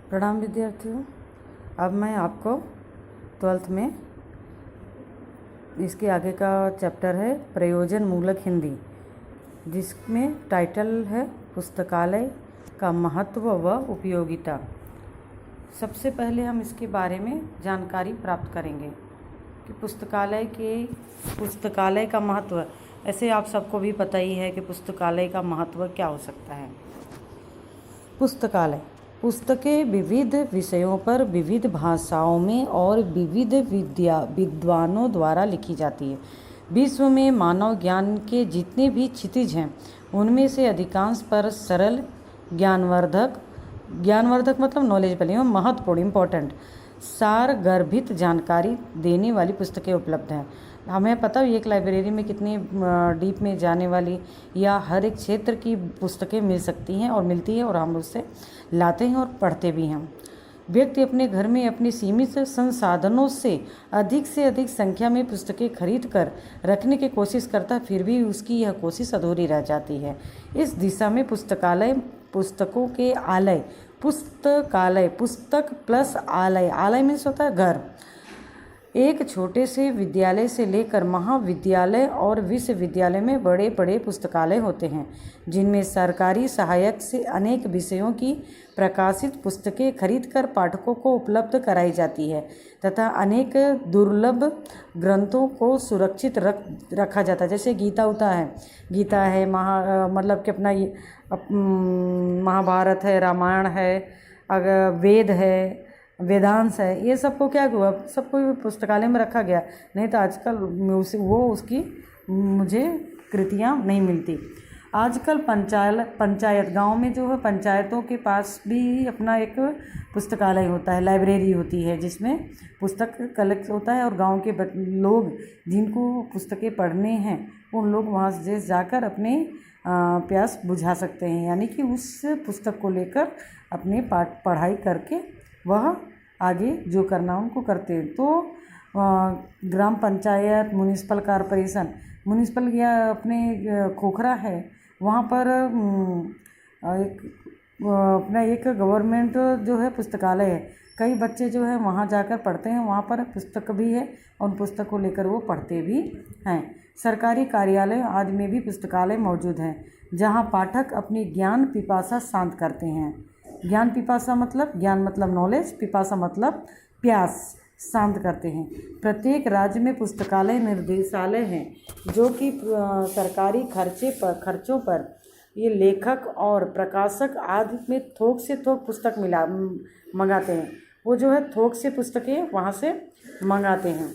प्रणाम विद्यार्थियों। अब मैं आपको 12th में इसके आगे का चैप्टर है प्रयोजन मूलक हिंदी, जिसमें टाइटल है पुस्तकालय का महत्व व उपयोगिता। सबसे पहले हम इसके बारे में जानकारी प्राप्त करेंगे कि पुस्तकालय का महत्व। ऐसे आप सबको भी पता ही है कि पुस्तकालय का महत्व क्या हो सकता है। पुस्तकें विविध विषयों पर विविध भाषाओं में और विविध विद्वानों द्वारा लिखी जाती है। विश्व में मानव ज्ञान के जितने भी क्षितिज हैं, उनमें से अधिकांश पर सरल ज्ञानवर्धक मतलब नॉलेजेबल एवं महत्वपूर्ण इम्पोर्टेंट सार गर्भित जानकारी देने वाली पुस्तकें उपलब्ध हैं। हमें पता है एक लाइब्रेरी में कितनी डीप में जाने वाली या हर एक क्षेत्र की पुस्तकें मिल सकती हैं और मिलती है, और हम उससे लाते हैं और पढ़ते भी हैं। व्यक्ति अपने घर में अपने सीमित संसाधनों से अधिक संख्या में पुस्तकें खरीद कर रखने की कोशिश करता है, फिर भी उसकी यह कोशिश अधूरी रह जाती है। इस दिशा में पुस्तकों के आलय, पुस्तक प्लस आलय मीन्स होता है घर। एक छोटे से विद्यालय से लेकर महाविद्यालय और विश्वविद्यालय में बड़े बड़े पुस्तकालय होते हैं, जिनमें सरकारी सहायक से अनेक विषयों की प्रकाशित पुस्तकें खरीदकर पाठकों को उपलब्ध कराई जाती है तथा अनेक दुर्लभ ग्रंथों को सुरक्षित रखा जाता है। जैसे गीता है मतलब कि अपना महाभारत है, रामायण है, अगर वेद है, वेदांश है, ये सबको क्या हुआ, सबको पुस्तकालय में रखा गया। नहीं तो आजकल उसकी मुझे कृतियाँ नहीं मिलती। आजकल पंचायत गांव में जो है, पंचायतों के पास भी अपना एक पुस्तकालय होता है, लाइब्रेरी होती है, जिसमें पुस्तक कलेक्ट होता है, और गांव के लोग जिनको पुस्तकें पढ़ने हैं उन लोग वहाँ से जाकर अपने प्यास बुझा सकते हैं, यानी कि उस पुस्तक को लेकर अपने पढ़ाई करके वह आगे जो करना उनको करते हैं। तो ग्राम पंचायत, म्युनिसिपल कॉरपोरेशन, म्युनिसिपल या अपने खोखरा है, वहाँ पर अपना एक गवर्नमेंट जो है पुस्तकालय है। कई बच्चे जो है वहाँ जाकर पढ़ते हैं, वहाँ पर पुस्तक भी है और उन पुस्तक को लेकर वो पढ़ते भी हैं। सरकारी कार्यालय आदि में भी पुस्तकालय मौजूद हैं, जहाँ पाठक अपनी ज्ञान पिपासा शांत करते हैं। ज्ञान मतलब नॉलेज, पिपासा मतलब प्यास, शांत करते हैं। प्रत्येक राज्य में पुस्तकालय निर्देशालय हैं, जो कि सरकारी खर्चों पर ये लेखक और प्रकाशक आदि में थोक से थोक पुस्तक मंगाते हैं। वो जो है थोक से पुस्तकें वहाँ से मंगाते हैं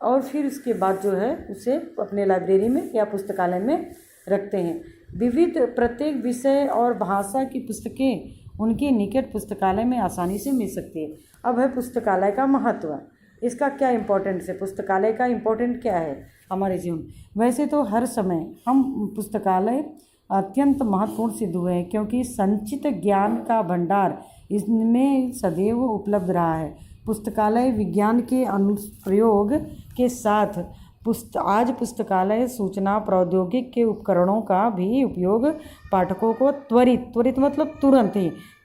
और फिर उसके बाद जो है उसे अपने लाइब्रेरी में या पुस्तकालय में रखते हैं। प्रत्येक विषय और भाषा की पुस्तकें उनके निकट पुस्तकालय में आसानी से मिल सकती है। अब है पुस्तकालय का महत्व, इसका क्या इम्पोर्टेंस है, पुस्तकालय का इम्पोर्टेंट क्या है हमारे जीवन। वैसे तो हर समय हम पुस्तकालय अत्यंत महत्वपूर्ण सिद्ध हुए हैं, क्योंकि संचित ज्ञान का भंडार इसमें सदैव उपलब्ध रहा है। पुस्तकालय विज्ञान के अनुप्रयोग के साथ आज पुस्तकालय सूचना प्रौद्योगिकी के उपकरणों का भी उपयोग पाठकों को त्वरित मतलब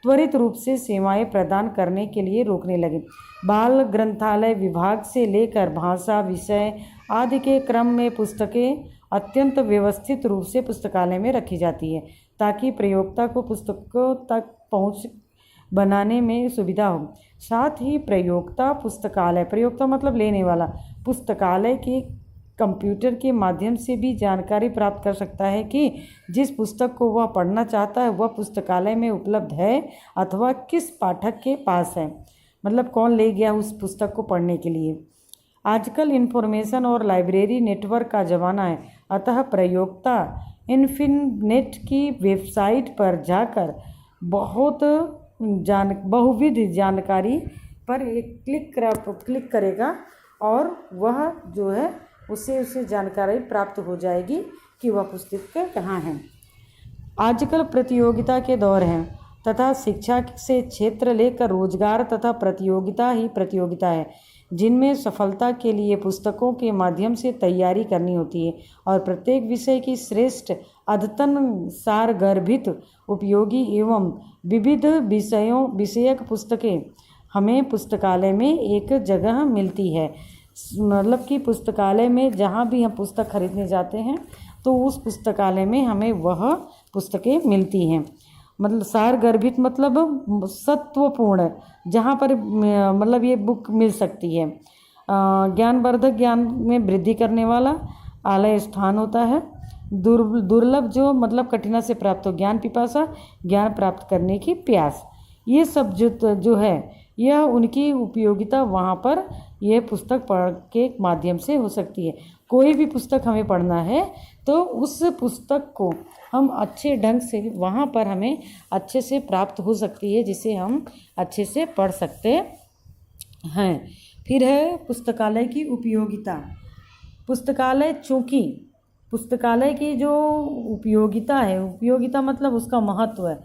त्वरित रूप से सेवाएं प्रदान करने के लिए रोकने लगे। बाल ग्रंथालय विभाग से लेकर भाषा विषय आदि के क्रम में पुस्तकें अत्यंत व्यवस्थित रूप से पुस्तकालय में रखी जाती है, ताकि प्रयोक्ता को पुस्तकों तक पहुँच बनाने में सुविधा हो। साथ ही प्रयोक्ता मतलब लेने वाला, पुस्तकालय के कंप्यूटर के माध्यम से भी जानकारी प्राप्त कर सकता है कि जिस पुस्तक को वह पढ़ना चाहता है वह पुस्तकालय में उपलब्ध है अथवा किस पाठक के पास है, मतलब कौन ले गया उस पुस्तक को पढ़ने के लिए। आजकल इन्फॉर्मेशन और लाइब्रेरी नेटवर्क का ज़माना है, अतः प्रयोक्ता इन्फिनेट की वेबसाइट पर जाकर बहुविध जानकारी पर एक क्लिक करेगा और वह जो है उससे जानकारी प्राप्त हो जाएगी कि वह पुस्तक कहाँ है। आजकल प्रतियोगिता के दौर हैं तथा शिक्षा से क्षेत्र लेकर रोजगार तथा प्रतियोगिता है। जिनमें सफलता के लिए पुस्तकों के माध्यम से तैयारी करनी होती है और प्रत्येक विषय की श्रेष्ठ अद्यतन सारगर्भित उपयोगी एवं विविध विषयक पुस्तकें हमें पुस्तकालय में एक जगह मिलती है। मतलब कि पुस्तकालय में जहाँ भी हम पुस्तक खरीदने जाते हैं तो उस पुस्तकालय में हमें वह पुस्तकें मिलती हैं। मतलब सारगर्भित मतलब सत्वपूर्ण, जहाँ पर मतलब ये बुक मिल सकती है। ज्ञानवर्धक, ज्ञान में वृद्धि करने वाला आलय स्थान होता है। दुर्लभ जो मतलब कठिनाई से प्राप्त हो, ज्ञान पिपासा, ज्ञान प्राप्त करने की प्यास, ये सब जो है यह उनकी उपयोगिता वहाँ पर यह पुस्तक पढ़ के माध्यम से हो सकती है। कोई भी पुस्तक हमें पढ़ना है तो उस पुस्तक को हम अच्छे ढंग से वहाँ पर हमें अच्छे से प्राप्त हो सकती है, जिसे हम अच्छे से पढ़ सकते हैं। फिर है पुस्तकालय की उपयोगिता। पुस्तकालय, चूँकि पुस्तकालय की जो उपयोगिता है, उपयोगिता मतलब उसका महत्व है।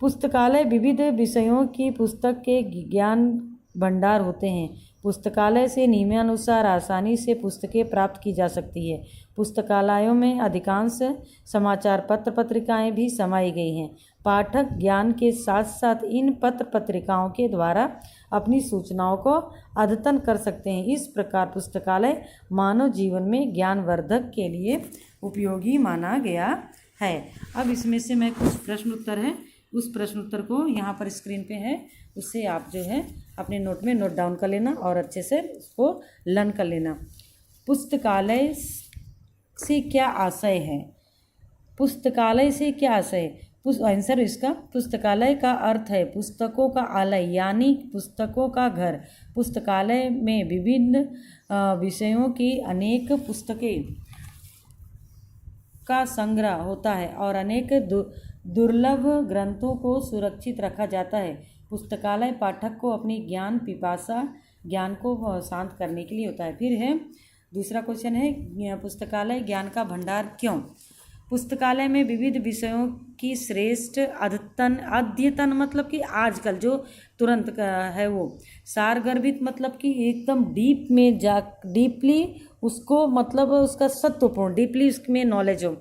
पुस्तकालय विविध विषयों की पुस्तक के ज्ञान भंडार होते हैं। पुस्तकालय से नियमानुसार आसानी से पुस्तकें प्राप्त की जा सकती है। पुस्तकालयों में अधिकांश समाचार पत्र पत्रिकाएं भी समाई गई हैं। पाठक ज्ञान के साथ साथ इन पत्र पत्रिकाओं के द्वारा अपनी सूचनाओं को अद्यतन कर सकते हैं। इस प्रकार पुस्तकालय मानव जीवन में ज्ञानवर्धक के लिए उपयोगी माना गया है। अब इसमें से मैं कुछ प्रश्न उत्तर है, उस प्रश्न उत्तर को यहाँ पर स्क्रीन पे है, उससे आप जो है अपने नोट में नोट डाउन कर लेना और अच्छे से उसको लर्न कर लेना। पुस्तकालय से क्या आशय है? पुस्तकालय से क्या आशय है? आंसर इसका, पुस्तकालय का अर्थ है पुस्तकों का आलय यानी पुस्तकों का घर। पुस्तकालय में विभिन्न विषयों की अनेक पुस्तकें का संग्रह होता है और अनेक दुर्लभ ग्रंथों को सुरक्षित रखा जाता है। पुस्तकालय पाठक को अपनी ज्ञान पिपासा, ज्ञान को शांत करने के लिए होता है। फिर है दूसरा क्वेश्चन है, पुस्तकालय ज्ञान का भंडार क्यों? पुस्तकालय में विविध विषयों की श्रेष्ठ अद्यतन मतलब कि आजकल जो तुरंत का है वो, सारगर्भित मतलब कि एकदम डीप में डीपली उसको मतलब उसका सत्वपूर्ण डीपली उसमें नॉलेज हो,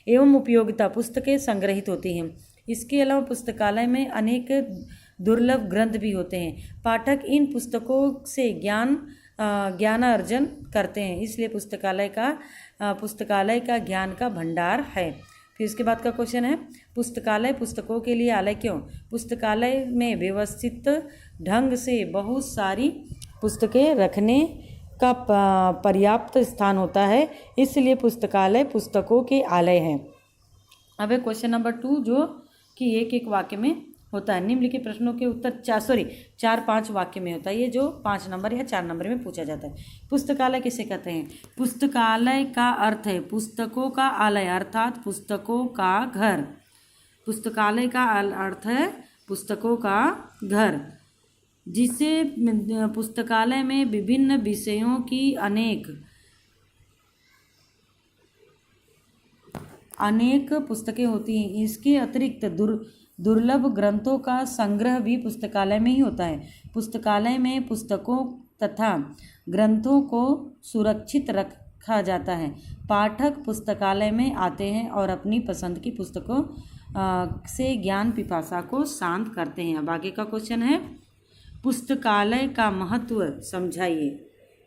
एवं उपयोगिता पुस्तकें संग्रहित होती हैं। इसके अलावा पुस्तकालय में अनेक दुर्लभ ग्रंथ भी होते हैं। पाठक इन पुस्तकों से ज्ञानार्जन करते हैं, इसलिए पुस्तकालय का ज्ञान का भंडार है। फिर इसके बाद का क्वेश्चन है, पुस्तकालय पुस्तकों के लिए आलय क्यों? पुस्तकालय में व्यवस्थित ढंग से बहुत सारी पुस्तकें रखने का पर्याप्त स्थान होता है, इसलिए पुस्तकालय पुस्तकों के आलय है। अब क्वेश्चन नंबर 2 जो कि एक वाक्य में होता है। निम्नलिखित प्रश्नों के उत्तर 4-5 वाक्य में होता है। ये जो 5 नंबर या 4 नंबर में पूछा जाता है। पुस्तकालय किसे कहते हैं? पुस्तकालय का अर्थ है पुस्तकों का आलय अर्थात पुस्तकों का घर। पुस्तकालय का अर्थ है पुस्तकों का घर, जिसे पुस्तकालय में विभिन्न विषयों की अनेक पुस्तकें होती हैं। इसके अतिरिक्त दुर्लभ ग्रंथों का संग्रह भी पुस्तकालय में ही होता है। पुस्तकालय में पुस्तकों तथा ग्रंथों को सुरक्षित रखा जाता है। पाठक पुस्तकालय में आते हैं और अपनी पसंद की पुस्तकों से ज्ञान पिपासा को शांत करते हैं। अब आगे का क्वेश्चन है, पुस्तकालय का महत्व समझाइए।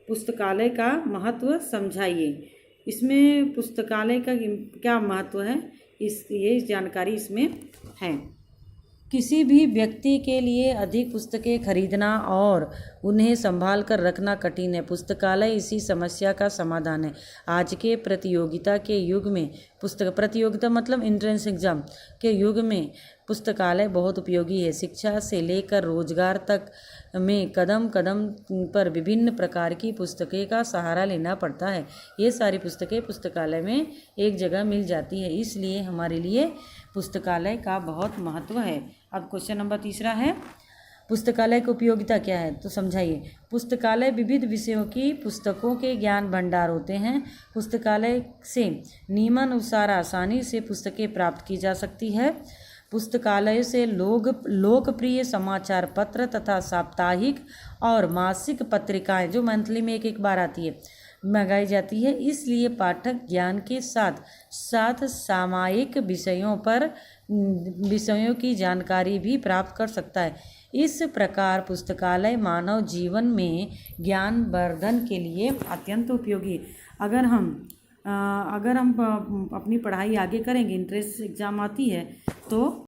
पुस्तकालय का महत्व समझाइए। इसमें पुस्तकालय का क्या महत्व है, ये जानकारी इसमें है। किसी भी व्यक्ति के लिए अधिक पुस्तकें खरीदना और उन्हें संभाल कर रखना कठिन है। पुस्तकालय इसी समस्या का समाधान है। आज के प्रतियोगिता के युग में प्रतियोगिता मतलब एंट्रेंस एग्जाम के युग में पुस्तकालय बहुत उपयोगी है। शिक्षा से लेकर रोजगार तक में कदम कदम पर विभिन्न प्रकार की पुस्तकें का सहारा लेना पड़ता है। ये सारी पुस्तकें पुस्तकालय में एक जगह मिल जाती है, इसलिए हमारे लिए पुस्तकालय का बहुत महत्व है। अब क्वेश्चन नंबर 3 है, पुस्तकालय की उपयोगिता क्या है, तो समझाइए। पुस्तकालय विविध विषयों की पुस्तकों के ज्ञान भंडार होते हैं। पुस्तकालय से नियमानुसार आसानी से पुस्तकें प्राप्त की जा सकती है। पुस्तकालय से लोकप्रिय समाचार पत्र तथा साप्ताहिक और मासिक पत्रिकाएं जो मंथली में एक बार आती है मंगाई जाती है। इसलिए पाठक ज्ञान के साथ साथ सामायिक विषयों की जानकारी भी प्राप्त कर सकता है। इस प्रकार पुस्तकालय मानव जीवन में ज्ञानवर्धन के लिए अत्यंत उपयोगी है। अगर हम अपनी पढ़ाई आगे करेंगे, इंट्रेंस एग्ज़ाम आती है तो